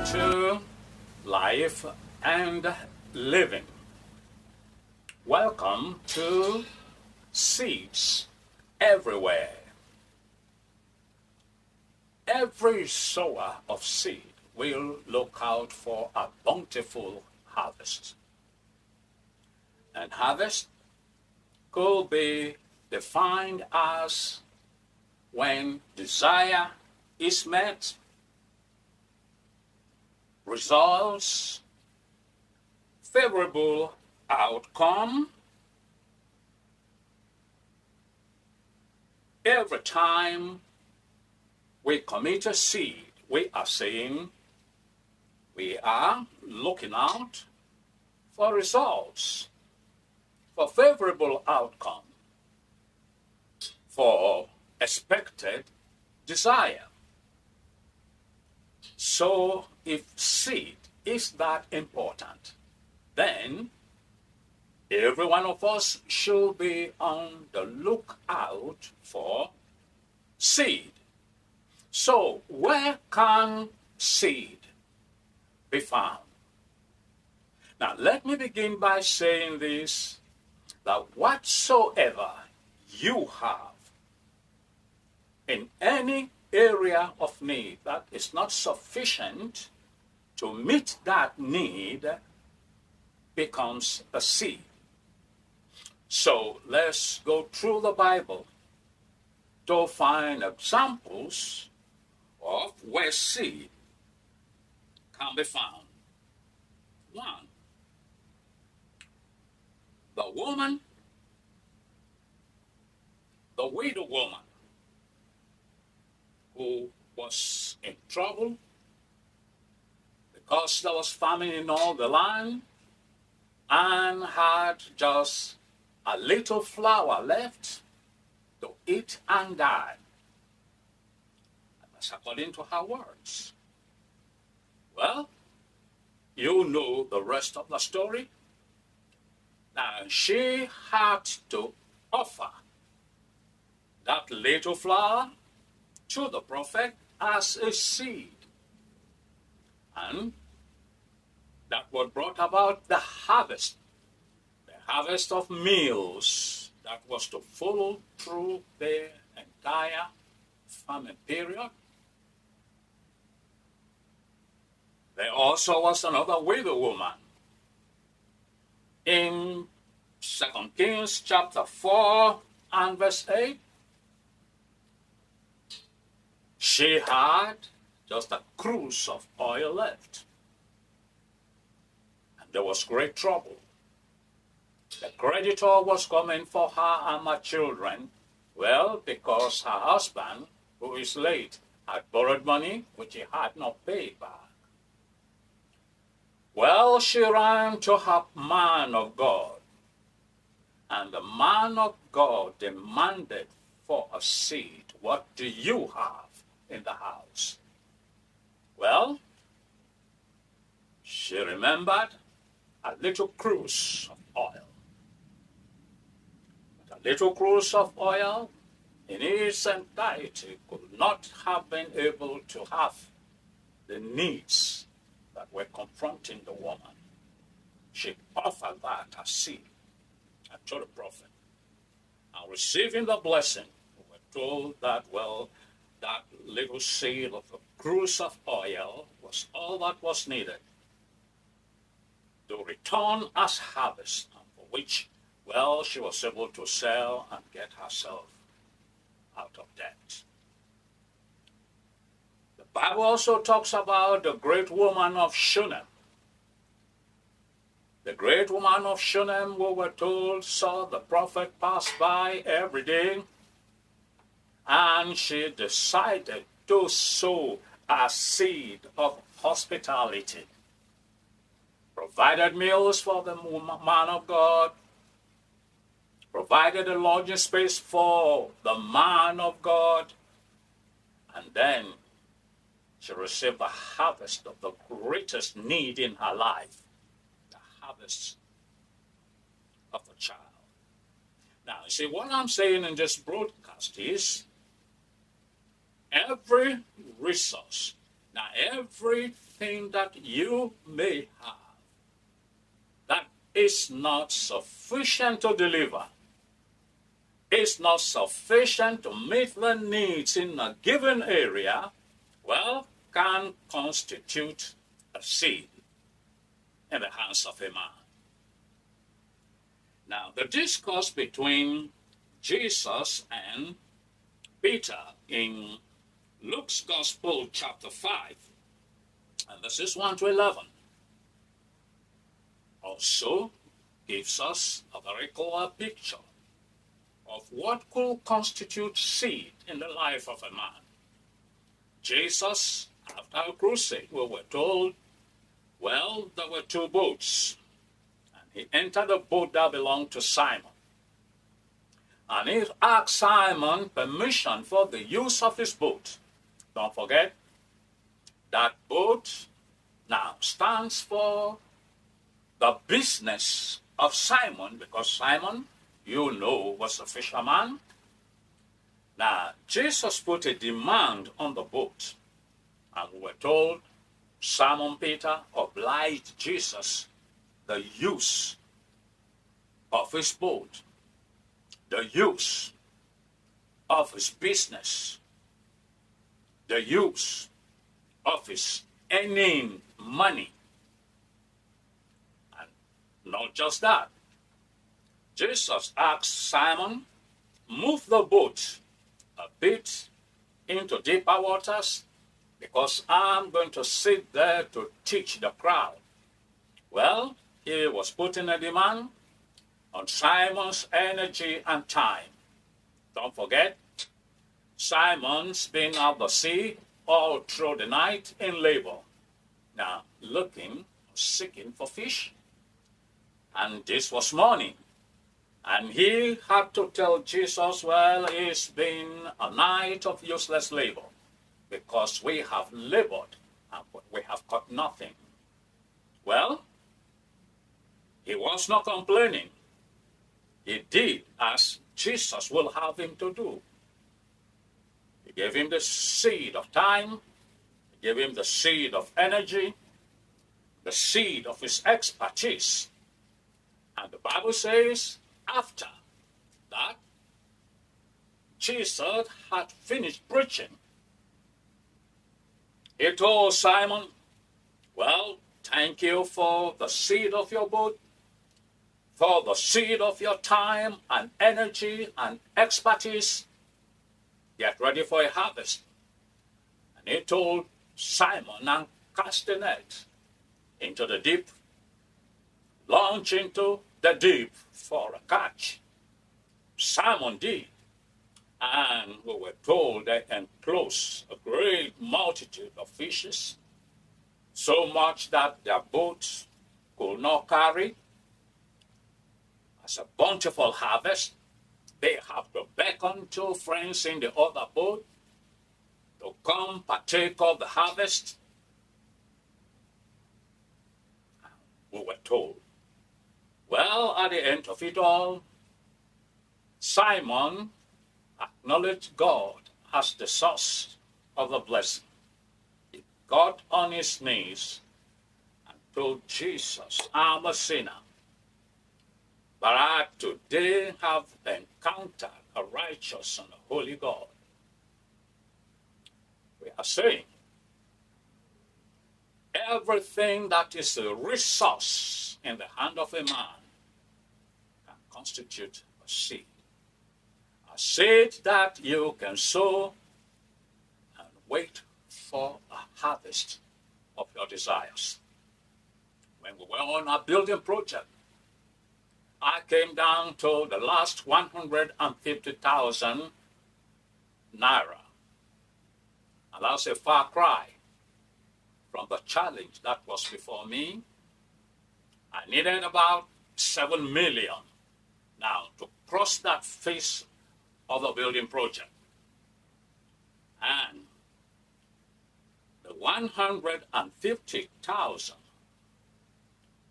to Life and Living. Welcome to Seeds Everywhere. Every sower of seed will look out for a bountiful harvest. And harvest could be defined as when desire is met, results, favorable outcome. Every time we commit a seed, we are saying we are looking out for results, for favorable outcome, for expected desire. So if seed is that important, then every one of us should be on the lookout for seed. So where can seed be found? Now let me begin by saying this, that whatsoever you have in any area of need that is not sufficient to meet that need becomes a seed. So let's go through the Bible to find examples of where seed can be found. One, the widow woman who was in trouble because there was famine in all the land and had just a little flour left to eat and die. That's according to her words. Well, you know the rest of the story. Now, she had to offer that little flour to the prophet as a seed. And that what brought about the harvest of meals that was to follow through the entire famine period. There also was another widow woman in 2 Kings chapter 4 and verse 8. She had just a cruse of oil left. And there was great trouble. The creditor was coming for her and her children. Well, because her husband, who is late, had borrowed money which he had not paid back. Well, she ran to her man of God. And the man of God demanded for a seed. What do you have in the house? Well, she remembered a little cruse of oil. But a little cruse of oil in its entirety could not have been able to have the needs that were confronting the woman. She offered that as seed to the prophet. And receiving the blessing, we were told that, well, that little seed of a cruse of oil was all that was needed to return as harvest, and for which, well, she was able to sell and get herself out of debt. The Bible also talks about the great woman of Shunem. The great woman of Shunem, we were told, saw the prophet pass by every day, and she decided to sow a seed of hospitality. Provided meals for the man of God, provided a lodging space for the man of God, and then she received the harvest of the greatest need in her life, the harvest of a child. Now, you see, what I'm saying in this broadcast is every resource. Now, everything that you may have that is not sufficient to deliver, is not sufficient to meet the needs in a given area, well, can constitute a seed in the hands of a man. Now, the discourse between Jesus and Peter in Luke's Gospel, chapter 5, and this is 1 to 11, also gives us a very clear picture of what could constitute seed in the life of a man. Jesus, after a crusade, we were told, well, there were two boats, and he entered a boat that belonged to Simon. And he asked Simon permission for the use of his boat. Don't forget, that boat now stands for the business of Simon, because Simon, you know, was a fisherman. Now, Jesus put a demand on the boat, and we were told Simon Peter obliged Jesus the use of his boat, the use of his business, the use of his earning money. And not just that. Jesus asked Simon, move the boat a bit into deeper waters, because I'm going to sit there to teach the crowd. Well, he was putting a demand on Simon's energy and time. Don't forget, Simon's been out the sea all through the night in labor. Now, seeking for fish. And this was morning. And he had to tell Jesus, well, it's been a night of useless labor, because we have labored and we have caught nothing. Well, he was not complaining. He did as Jesus will have him to do. He gave him the seed of time. He gave him the seed of energy, the seed of his expertise. And the Bible says, after that, Jesus had finished preaching. He told Simon, well, thank you for the seed of your boat, for the seed of your time and energy and expertise. Get ready for a harvest. And he told Simon, and cast the net into the deep, launch into the deep for a catch. Simon did. And we were told they enclosed a great multitude of fishes, so much that their boats could not carry. As a bountiful harvest, they have to beckon to friends in the other boat to come partake of the harvest. We were told, well, at the end of it all, Simon acknowledged God as the source of the blessing. He got on his knees and told Jesus, I'm a sinner, but I today have encountered a righteous and a holy God. We are saying everything that is a resource in the hand of a man can constitute a seed. A seed that you can sow and wait for a harvest of your desires. When we were on our building project, I came down to the last 150,000 naira. And that's a far cry from the challenge that was before me. I needed about 7 million now to cross that phase of the building project. And the 150,000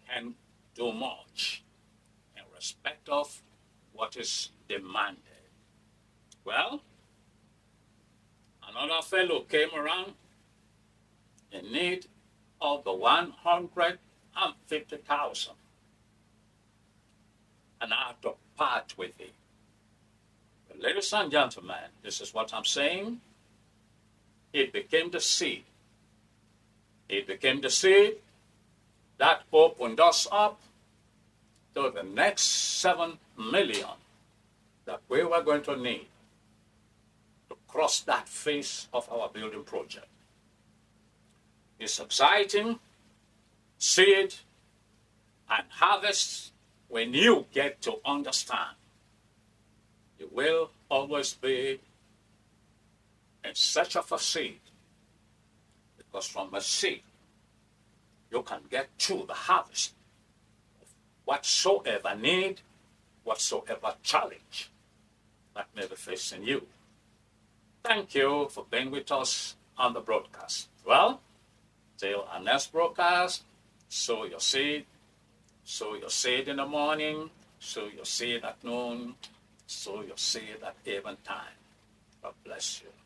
can do much in respect of what is demanded. Well, another fellow came around in need of the 150,000, and I have to part with it. But ladies and gentlemen, this is what I'm saying. It became the seed. It became the seed that opened us up to the next 7 million that we were going to need to cross that phase of our building project. It's exciting, seed and harvest when you get to understand. You will always be in search of a seed, because from a seed you can get to the harvest of whatsoever need, whatsoever challenge that may be facing you. Thank you for being with us on the broadcast. Well, till our next broadcast, sow your seed. Sow your seed in the morning. Sow your seed at noon. Sow your seed at even time. God bless you.